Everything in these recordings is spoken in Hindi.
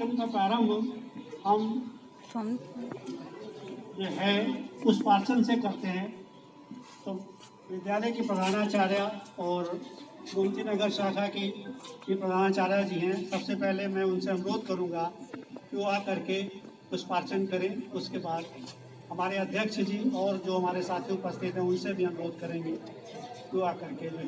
पाठ्यक्रम का प्रारंभ हम जो है पुष्पार्चन से करते हैं। तो विद्यालय की प्रधानाचार्य और गोमती नगर शाखा की प्रधानाचार्य जी हैं, सबसे पहले मैं उनसे अनुरोध करूंगा कि वो आकर के पुष्पार्चन करें। उसके बाद हमारे अध्यक्ष जी और जो हमारे साथी उपस्थित हैं उनसे भी अनुरोध करेंगे कि वो आकर के जो है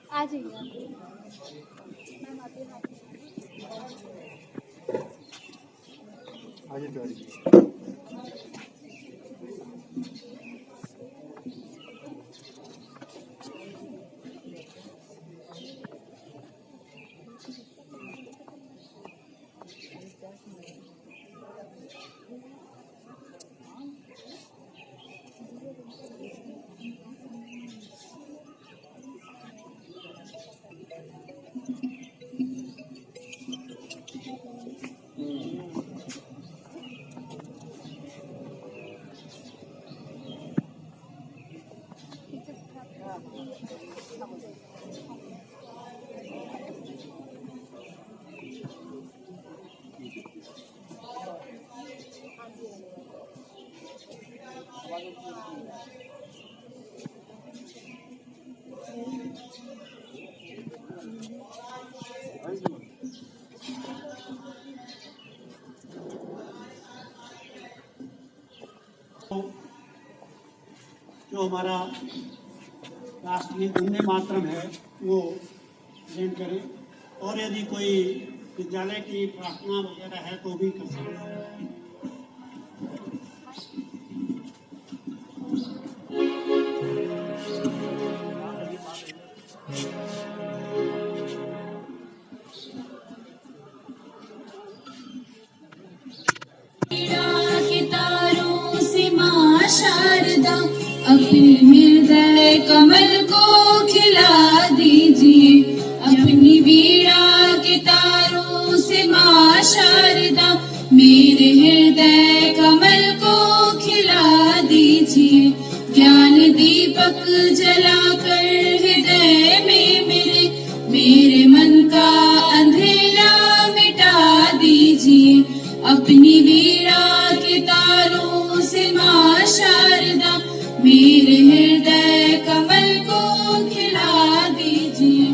आ जाइए जो हमारा राष्ट्रीय वंदे मातरम है वो जैन करें, और यदि कोई विद्यालय की प्रार्थना वगैरह है तो भी कर सकते हैं। शारदा अपने हृदय कमल को खिला दीजिए, अपनी वीणा के तारों से माँ शारदा मेरे हृदय कमल को खिला दीजिए। ज्ञान दीपक जलाकर हृदय में मेरे मन का अंधेरा मिटा दीजिए, अपनी वीणा के तारों से माँ शारदा मेरे हृदय कमल को खिला दीजिए।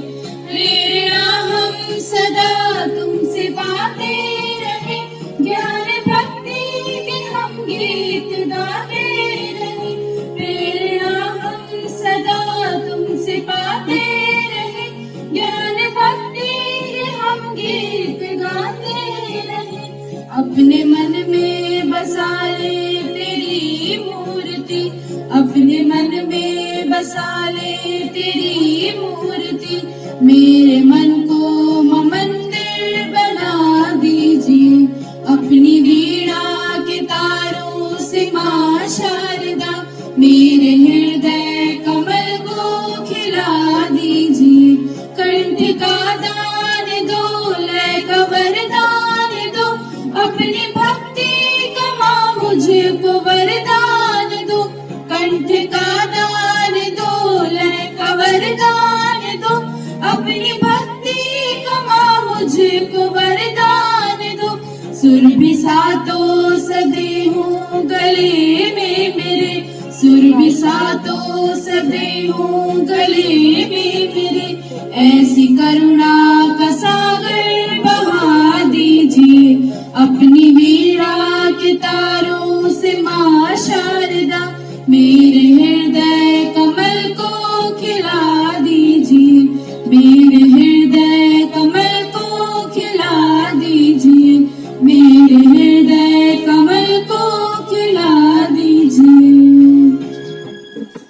प्रेरणा हम सदा तुमसे पाते रहे, ज्ञान भक्ति के हम गीत गाते रहे। प्रेरणा हम सदा तुमसे पाते रहे, ज्ञान भक्ति के हम गीत गाते रहे। अपने मन में बसा ले तेरी मूर्ति, अपने मन में बसा ले तेरी मूर्ति, मेरे मन को मंदिर बना दीजिए। अपनी वीणा के तारों से माँ शारदा मेरे हृदय कमल को खिला दीजिए। कंठ का दान दो, लय का वरदान दो, अपनी भक्ति कमा मुझको सुर भी सातों सदे हूँ गले में मेरे, सुर भी सातों सदे हूँ गले में मेरे, ऐसी करुणा का सागर बहा दीजिए अपनी वीणा के तारों से माँ शारदा, मेरे हृदय कमल को खिला दीजिए, मेरे हृदय कमल को खिला दीजिए, मेरे हृदय कमल को खिला दीजिए।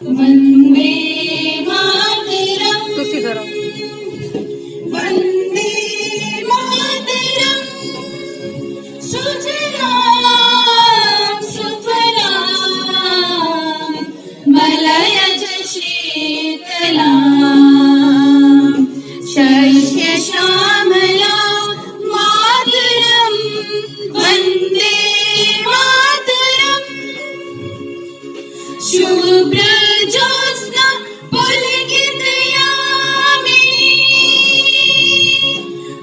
वंदे मातरम, वंदे मातरम, सुजलाम सुफलाम मलयज शीतलाम शस्य श्यामलां मातरम, वंदे मातरम, शुभ्र ज्योत्स्ना पुलकित यामिनी,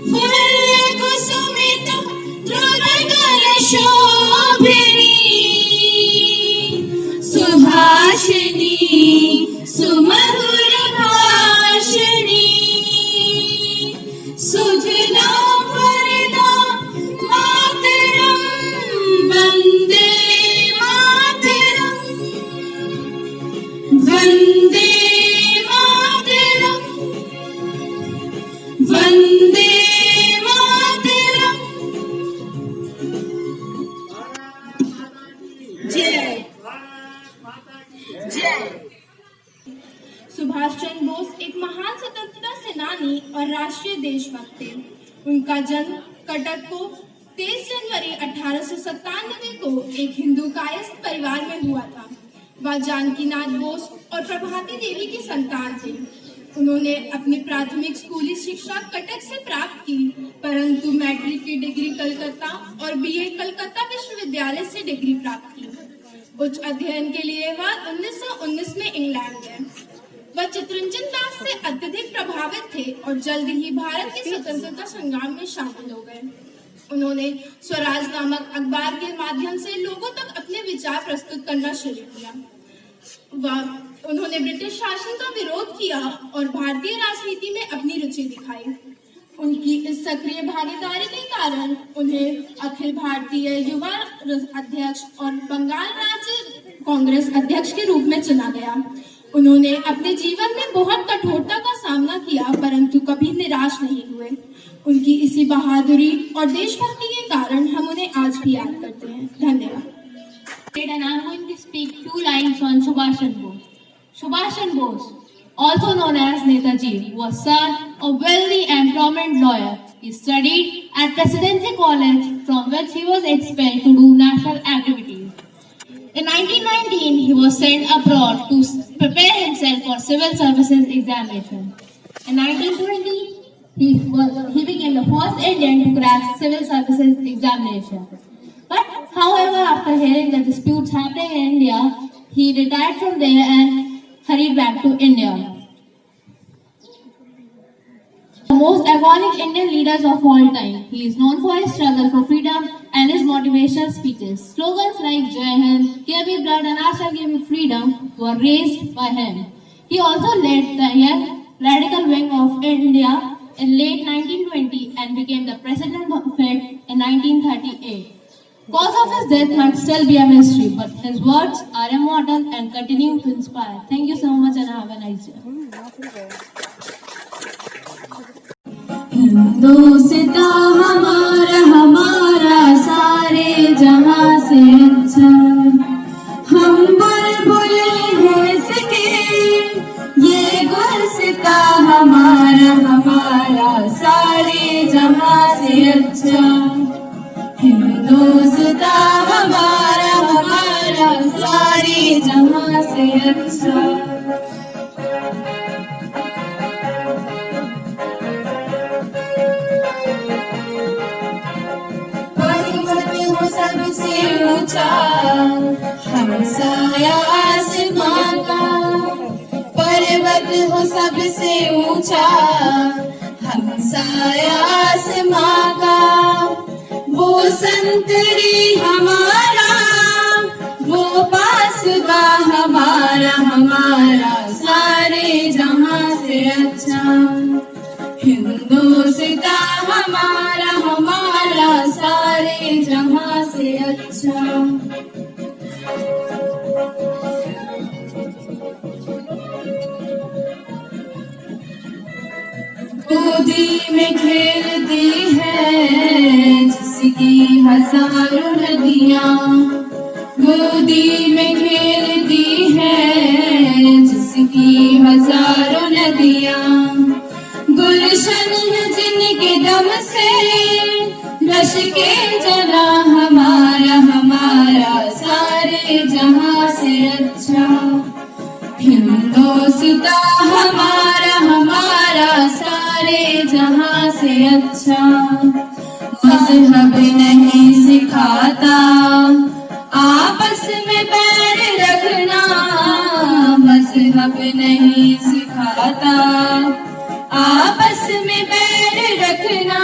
फुल्लकुसुमित ध्रुवगण शोभिनी, सुभाषिनी सुमधुर भाषिणी, सुजला वरदा मातरम, वंदे मातरम, वंदे मातरम, वंदे मातरम। जय जय। सुभाष चंद्र बोस एक महान स्वतंत्रता सेनानी और राष्ट्रीय देशभक्त थे। उनका जन्म कटक को 23 जनवरी 1897 को एक हिंदू कायस्थ परिवार में हुआ था। वह जानकीनाथ बोस और प्रभाती देवी की संतान थे। उन्होंने अपनी प्राथमिक स्कूली शिक्षा कटक से प्राप्त की, परंतु मैट्रिक की डिग्री कलकत्ता और बीए कलकत्ता विश्वविद्यालय से डिग्री प्राप्त की। उच्च अध्ययन के लिए वह 1919 में इंग्लैंड गए। वह चित्तरंजन दास से अत्यधिक प्रभावित थे और जल्द ही भारत के स्वतंत्रता संग्राम में शामिल हो गए। उन्होंने स्वराज नामक अखबार के माध्यम से लोगों तक अपने विचार प्रस्तुत करना शुरू किया। उन्होंने ब्रिटिश शासन का विरोध किया और भारतीय राजनीति में अपनी रुचि दिखाई। उनकी इस सक्रिय भागीदारी के कारण उन्हें अखिल भारतीय युवा अध्यक्ष और बंगाल राज्य कांग्रेस अध्यक्ष के रूप में चुना गया। उन्होंने अपने जीवन में बहुत कठोरता का सामना किया, परंतु कभी निराश नहीं हुए। उनकी इसी बहादुरी और देशभक्ति के कारण हम उन्हें आज भी याद करते हैं। धन्यवाद। And I'm going to speak 2 lines on Subhash Chandra Bose. Subhash Chandra Bose, also known as Netaji, was son of wealthy and prominent lawyer. He studied at Presidency College, from which he was expelled to do national activities. In 1919, he was sent abroad to prepare himself for civil services examination. In 1920, he became the first Indian to crack civil services examination. But, however, after hearing the disputes happening in India, he retired from there and hurried back to India. The most iconic Indian leaders of all time, he is known for his struggle for freedom and his motivational speeches. Slogans like Jai Hind, Give me blood and I shall give you freedom were raised by him. He also led the young radical wing of India in late 1920 and became the president of it in 1938. Cause of his death might still be a mystery, but his words are immortal and continue to inspire. Thank you so much and have a nice day. हिंदुस्ता हमारा हमारा सारे जहां से अच्छा, हम बुलबुल हैं इसके ये गुलसिता हमारा हमारा सारे जहां से अच्छा। हिंदुस्ता हमारा हमारा सारे जहां से अच्छा। सबसे ऊंचा हमसाया आसमां का, पर्वत हो सबसे ऊंचा हमसाया आसमां का, वो संतरी हमारा, वो पासबा हमारा, हमारा सारे जहां से अच्छा। हिंदुस्ता हमारा, हमारा सारे जहां से अच्छा। गोदी में खेलती है जिसकी हजारों नदियां, गोदी में खेलती है जिसकी हजारों नदियां। गुलशन है जिनके दम से रश के जना हमारा, हमारा सारे जहां से अच्छा। हिंदुस्ता हमारा, हमारा सारे जहां से अच्छा। मजहब नहीं सिखाता आपस में बैर रखना, मजहब नहीं सिखाता आपस में बैर रखना।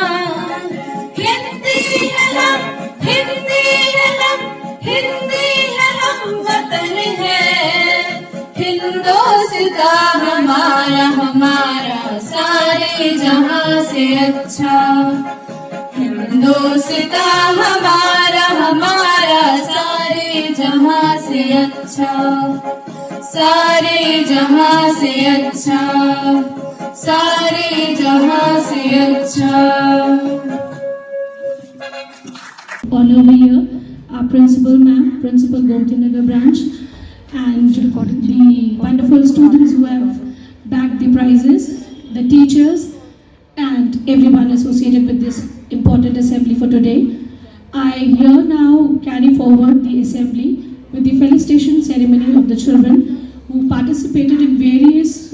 हिंदी है हम, हिंदी है हम, हिंदी है हम वतन है। हिंदुस्ता हमारा, हमारा सारे जहां से अच्छा। हिंदुस्ता हमारा, हमारा सारे जहां से अच्छा, सारे जहां से अच्छा, सारे जहां से अच्छा। Honor here, our principal ma'am, Principal Gomti Nagar branch, and the wonderful students who have bagged the prizes, the teachers, and everyone associated with this important assembly for today. I here now carry forward the assembly with the felicitation ceremony of the children who participated in various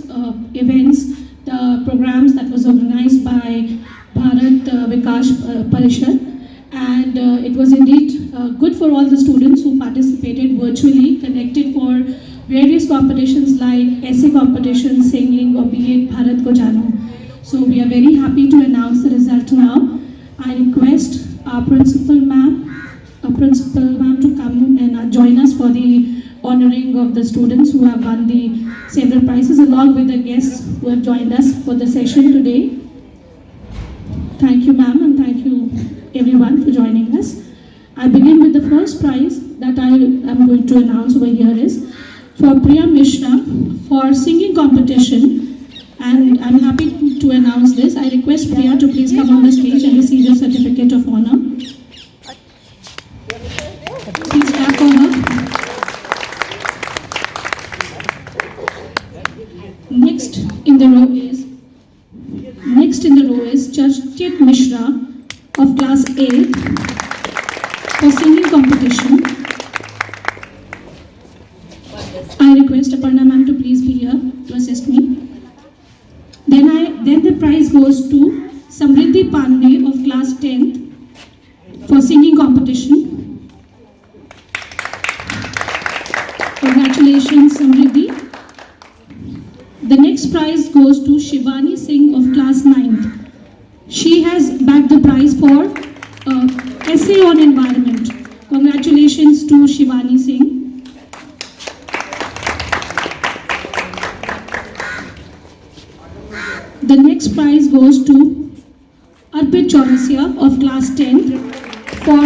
events, the programs that was organized by Bharat Vikas Parishad. And it was indeed good for all the students who participated virtually, connected for various competitions like essay competition, singing, or be it Bharat Ko Jano. So we are very happy to announce the result now. I request our principal ma'am to come and join us for the honoring of the students who have won the several prizes, along with the guests who have joined us for the session today. Thank you, ma'am, and thank you everyone for joining us. I begin with the first prize that I am going to announce over here is for Priya Mishra for singing competition, and I'm happy to announce this. I request Priya to please come on the stage and receive your certificate of honor. Please clap for her. Next in the row is Chachit Mishra of class 8 for singing competition. I request Aparna ma'am to please be here to assist me. Then the prize goes to Samriddhi Pandey of class 10th for singing competition. Congratulations, Samriddhi. The next prize goes to Shivani Singh of class 9th. She has bagged the prize for essay on environment. Congratulations to Shivani Singh. The next prize goes to Arpit Chaurasia of class 10th for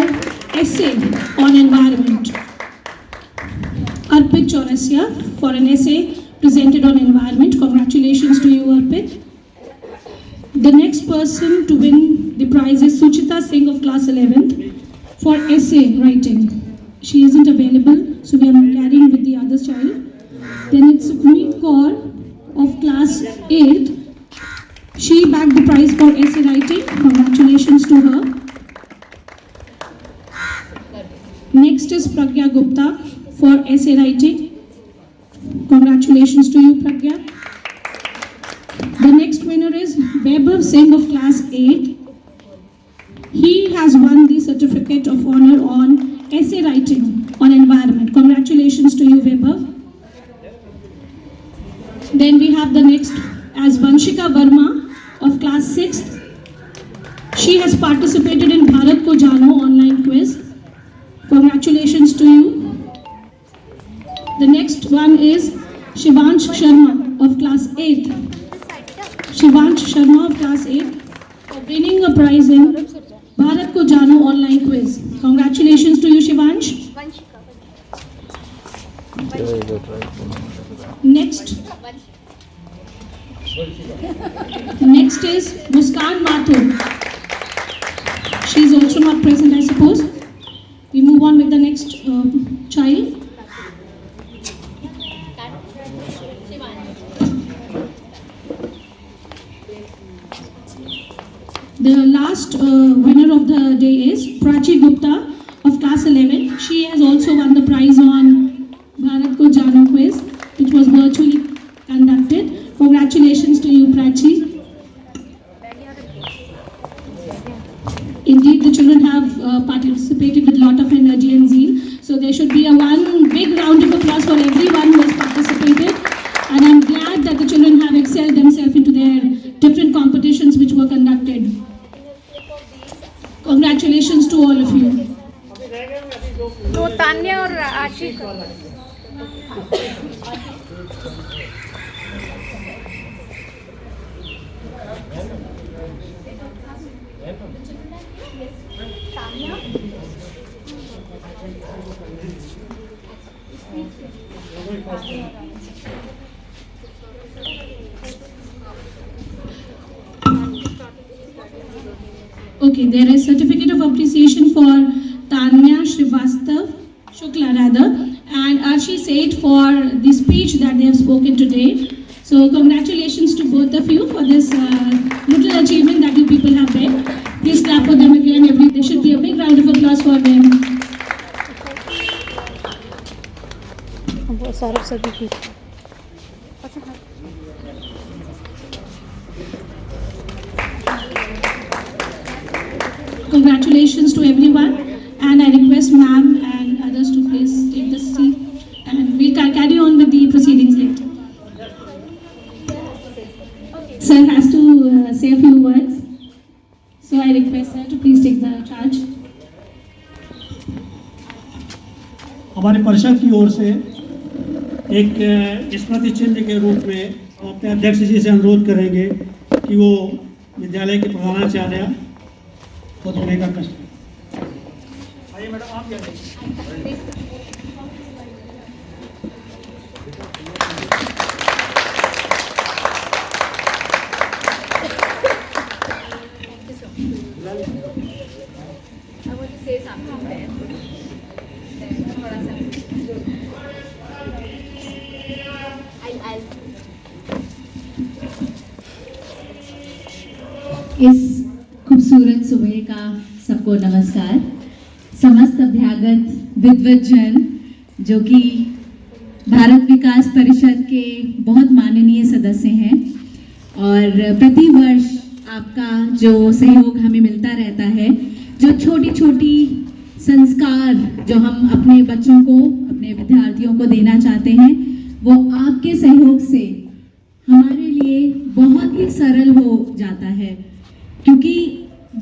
essay on environment. Arpit Chaurasia for an essay presented on environment. Congratulations to you, Arpit. The next person to win the prize is Suchita Singh of class 11th for essay writing. She isn't available, so we are carrying with the other child. Then it's Sukhmeet Kaur of class 8th. She bagged the prize for essay writing. Congratulations to her. Next is Pragya Gupta for essay writing. Congratulations to you, Pragya. The next winner is Vaibhav Singh of class 8. He has won the certificate of honor on essay writing on environment. Congratulations to you, Vaibhav. Then we have the next as Vanshika Verma of class 6th. She has participated in Bharat Ko Jano online quiz. Congratulations to you. The next one is Shivansh Sharma of class 8. Shivansh Sharma of class 8 for winning a prize in Bharat Ko Jano online quiz. Congratulations to you, Shivansh. Next is Muskan Mathur. She is also not present, I suppose. We move on with the next child. The last winner of the day is Prachi Gupta of class 11. She has also won the prize on Bharat Ko Jano quiz, which was virtually conducted. Congratulations to you, Prachi. Indeed, the children have participated with a lot of energy and zeal. So there should be a one big round of applause for everyone who has participated. And I'm glad that the children have excelled themselves into their different competitions which were conducted. Congratulations to all of you. तो तान्या और आशिक Okay, there is certificate of appreciation for Tanya Srivastav Shukla rather, and Arshi Seth for the speech that they have spoken today. So congratulations to both of you for this little achievement that you people have done. Please clap for them again. There should be a big round of applause for them. वो सौरभ सभी की Congratulations to everyone, and I request ma'am and others to please take the seat, and we can carry on with the proceedings later. Sir has to say a few words, so I request sir to please take the charge. हमारे परिषद की ओर से एक स्मृति चिन्ह के रूप में हम अपने अध्यक्ष जी से अनुरोध करेंगे कि वो विद्यालय के प्रधानाचार्य को देने का कष्ट। आइए मैडम आप जाइए। इस खूबसूरत सुबह का सबको नमस्कार। समस्त अभ्यागत विद्वज्जन जो कि भारत विकास परिषद के बहुत माननीय सदस्य हैं और प्रति वर्ष आपका जो सहयोग हमें मिलता रहता है, जो छोटी छोटी संस्कार जो हम अपने बच्चों को, अपने विद्यार्थियों को देना चाहते हैं, वो आपके सहयोग से हमारे लिए बहुत ही सरल हो जाता है। क्योंकि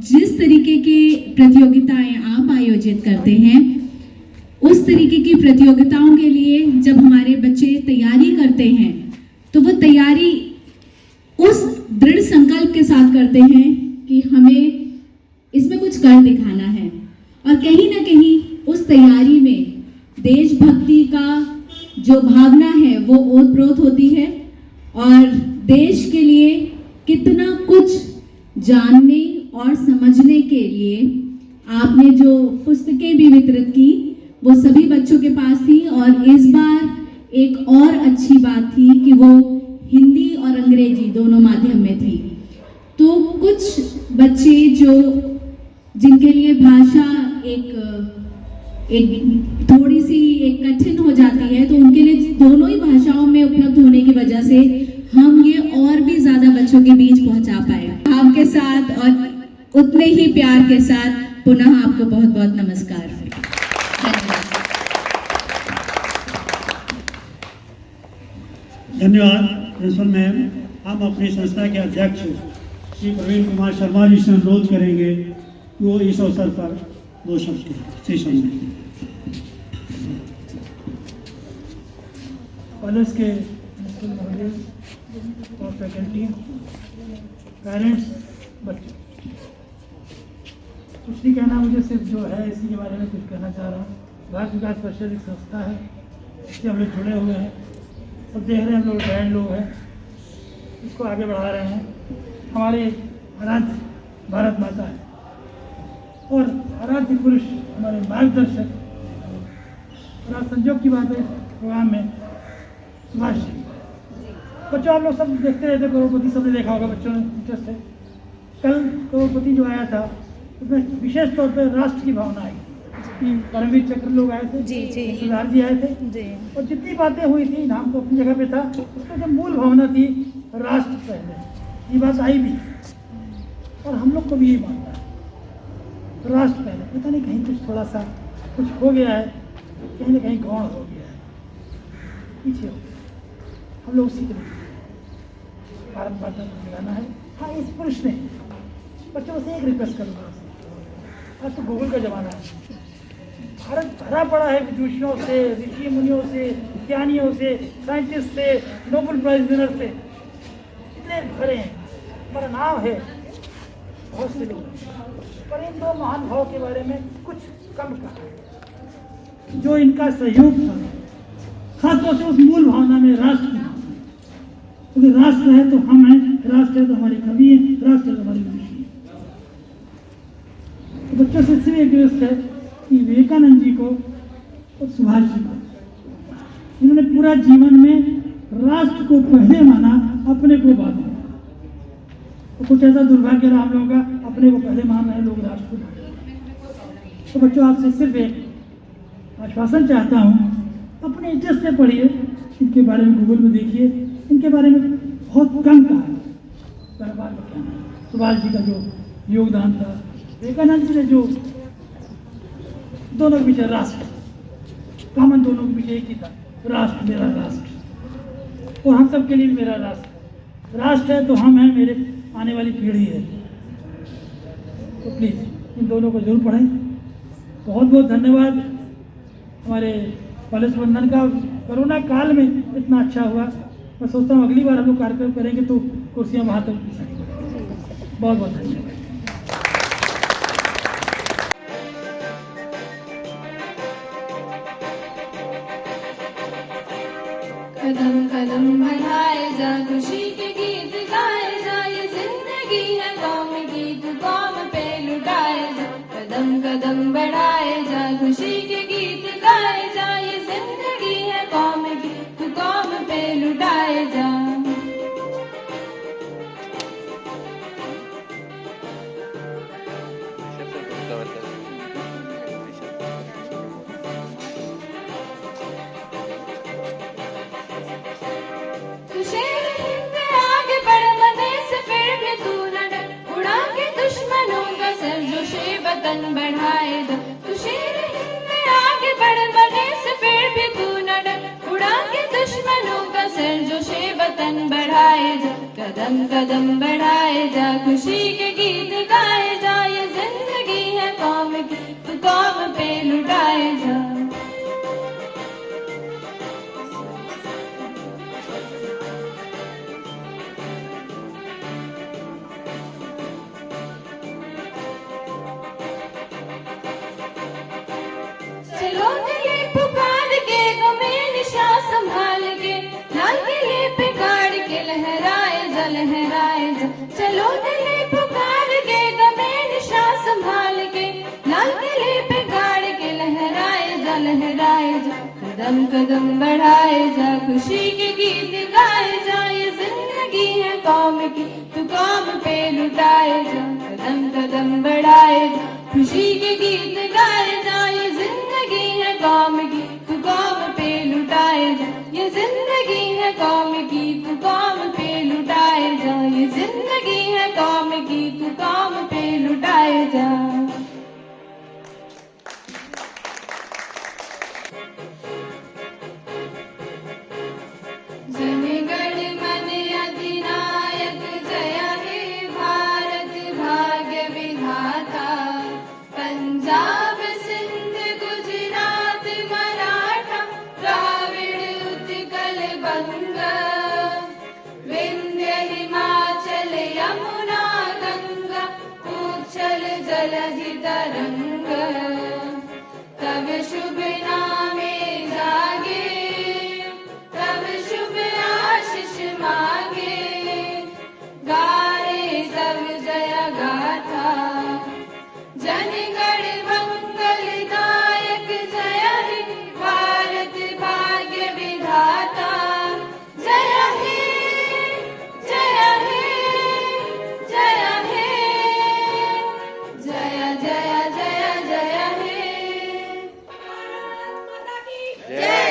जिस तरीके की प्रतियोगिताएं आप आयोजित करते हैं, उस तरीके की प्रतियोगिताओं के लिए जब हमारे बच्चे तैयारी करते हैं तो वो तैयारी उस दृढ़ संकल्प के साथ करते हैं कि हमें इसमें कुछ कर दिखाना है, और कहीं ना कहीं उस तैयारी में देशभक्ति का जो भावना है वो ओतप्रोत होती है और देश के लिए कितना कुछ जानने और समझने के लिए आपने जो पुस्तकें भी वितरित की वो सभी बच्चों के पास थी। और इस बार एक और अच्छी बात थी कि वो हिंदी और अंग्रेजी दोनों माध्यम में थी। तो कुछ बच्चे जो जिनके लिए भाषा एक थोड़ी सी एक कठिन हो जाती है, तो उनके लिए दोनों ही भाषाओं में उपलब्ध होने की वजह से हम ये और भी ज़्यादा बच्चों के बीच पहुंचा पाए। आपके साथ और उतने ही प्यार के साथ पुनः आपको बहुत बहुत नमस्कार। धन्यवाद प्रिंसिपल मैम। हम अपनी संस्था के अध्यक्ष श्री प्रवीण कुमार शर्मा जी से अनुरोध करेंगे कि वो इस अवसर पर 2 शब्द सेशन में। कॉलेज के प्रिंसिपल महोदय और फैकल्टी, पेरेंट्स, बच्चे, कुछ नहीं कहना मुझे, सिर्फ जो है इसी के बारे में कुछ कहना चाह रहा हूँ। भारत विकास परिषद एक संस्था है, इससे हम लोग जुड़े हुए हैं, सब देख रहे हैं, हम लोग ब्रांड लोग हैं, इसको आगे बढ़ा रहे हैं। हमारे आराध्य भारत माता है और आराध्य पुरुष हमारे मार्गदर्शक, और आज संजोग की बात है प्रोग्राम में सुभाष जी। बच्चों, आप लोग सब देखते रहते, करोड़पति सबने देखा होगा, बच्चों ने इंटरेस्ट है। कल करोड़पति जो आया था उसमें विशेष तौर पर राष्ट्र की भावना आई। परमवीर चक्र लोग आए थे, सरदार जी आए थे, और जितनी बातें हुई थी, नाम तो अपनी जगह पे था, उसमें जो मूल भावना थी राष्ट्र पहले, ये बात आई भी, और हम लोग को भी यही मानना है, राष्ट्र पहले। पता नहीं कहीं कुछ थोड़ा सा कुछ हो गया है, कहीं ना कहीं गौण हो गया है, पीछे हो गया। हम लोग उसी के लिए भारत माता को मिलाना है। हाँ, इस पुरुष ने बच्चों से एक रिक्वेस्ट करूँगा, आज तो गूगल का ज़माना है, भारत भरा पड़ा है विदुषियों से, ऋषि मुनियों से, ज्ञानियों से, साइंटिस्ट से, नोबेल प्राइज विनर से, इतने भरे हैं, हमारा नाम है बहुत से लोग, पर इन 2 महान भाव के बारे में कुछ कम कहा। जो इनका सहयोग था, खासतौर से उस मूल भावना में राष्ट्र की भावना, क्योंकि राष्ट्र है तो हम हैं, राष्ट्र है तो हमारी कवि है, राष्ट्र है तो हमारी मनुष्य है। तो बच्चों से सिर्फ एक रिक्वेस्ट है कि विवेकानंद जी को और सुभाष जी को, इन्होंने पूरा जीवन में राष्ट्र को पहले माना, अपने को बाद में। तो कुछ ऐसा दुर्भाग्य रहा हम लोगों का, अपने को पहले मान रहे लोग राष्ट्र को। तो बच्चों, आपसे सिर्फ एक आश्वासन चाहता हूँ, अपने इज्जत से पढ़िए, इनके बारे में गूगल में देखिए, इनके बारे में बहुत कम कहा है। सुभाष जी का जो योगदान था, विवेकानंद जी ने जो दोनों के पीछे राष्ट्र, कॉमन दोनों के पीछे एक ही था, राष्ट्र, मेरा राष्ट्र, और हम सब के लिए मेरा राष्ट्र। राष्ट्र है तो हम हैं, मेरे आने वाली पीढ़ी है। तो प्लीज़ इन दोनों को जरूर पढ़ें। बहुत बहुत धन्यवाद हमारे कॉलेज प्रबंधन का, कोरोना काल में इतना अच्छा हुआ। मैं सोचता हूँ अगली बार हम लोग कार्यक्रम करेंगे तो कुर्सियाँ वहाँ तक पहुँचानी पड़ेगी। बहुत बहुत धन्यवाद। कदम कदम बढ़ाए जा, खुशी के गीत गाए जा, ये जिंदगी है कौम की, तू कौम पे लुटाए जा। कदम कदम बढ़ाए जा, खुशी के गीत गाए जा, ये जिंदगी है कौम की, तू कौम पे लुटाए जा। वतन बढ़ाए जा, तू शेर हिंद आगे बढ़, मने से फिर भी तू न डर, उड़ा के दुश्मनों का सर जो शे वतन बढ़ाए जा। कदम कदम बढ़ाए जा, खुशी के गीत गाए जा, ये जिंदगी है कौम की, तू कौम पे लुटाए जा। चलो दिले पुकार के, गमे निशा संभाल के, लाल किले पे गाड़ के लहराए जा, लहराए जा। चलो दिले पुकार के, गमे निशा संभाल के, लाल किले पे गाड़ के लहराए जा, लहराए जा। कदम कदम बढ़ाए जा, खुशी के गीत गाए जा, ये जिंदगी है कौम की, तू कौम पे लुटाए जा। कदम कदम बढ़ाए जा, खुशी के गीत गाए जा, ये जिंदगी है कौम की, तू कौम पे लुटाए जा। ये जिंदगी है कौम की, तू कौम पे लुटाए जा, ये जिंदगी है कौम की, तू कौम पे लुटाए जा। जनगण मन अधिनायक जय हे भारत। यमुना गंगा उच्छल जलधि तरंग तब शुभ नामे जागे तब शुभ आशीष मांगे गाए तब जय गाथा जनगण मंगलदायक जय हे भारत भाग्य विधाता जय हे जय हे जय हे जय जय जय जय हे भारत माता की जय।